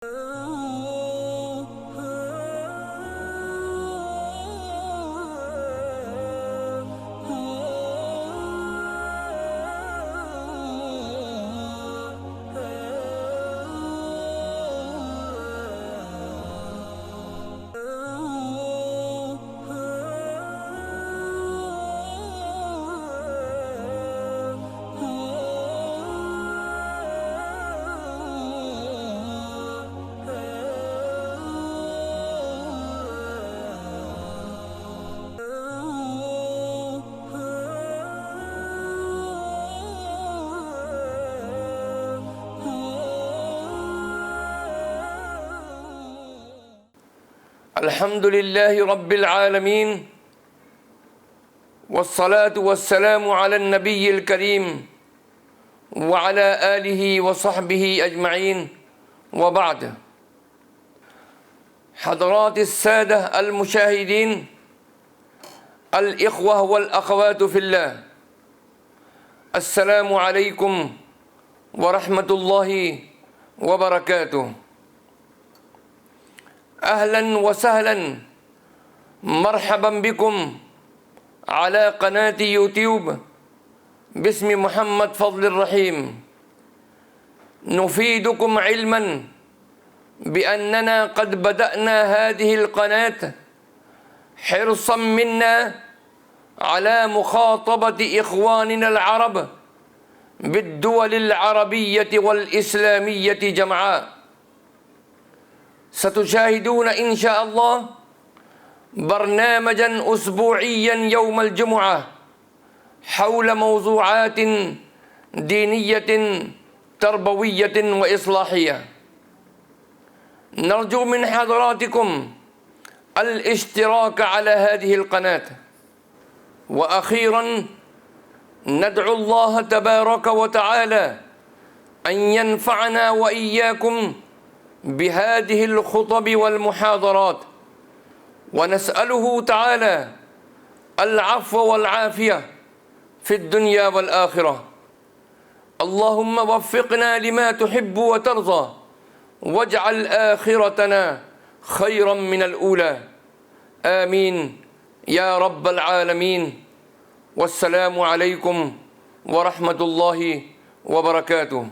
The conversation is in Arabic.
الحمد لله رب العالمين، والصلاة والسلام على النبي الكريم وعلى آله وصحبه أجمعين، وبعد. حضرات السادة المشاهدين، الإخوة والأخوات في الله، السلام عليكم ورحمة الله وبركاته. أهلا وسهلا، مرحبا بكم على قناة يوتيوب باسم محمد فضل الرحيم. نفيدكم علما بأننا قد بدأنا هذه القناة حرصا منا على مخاطبة إخواننا العرب بالدول العربية والإسلامية جمعاء. ستشاهدون إن شاء الله برنامجا أسبوعيا يوم الجمعة حول موضوعات دينية تربوية وإصلاحية. نرجو من حضراتكم الاشتراك على هذه القناة. وأخيرا ندعو الله تبارك وتعالى أن ينفعنا وإياكم بهذه الخطب والمحاضرات، ونسأله تعالى العفو والعافية في الدنيا والآخرة. اللهم وفقنا لما تحب وترضى، واجعل آخرتنا خيرا من الأولى، آمين يا رب العالمين. والسلام عليكم ورحمة الله وبركاته.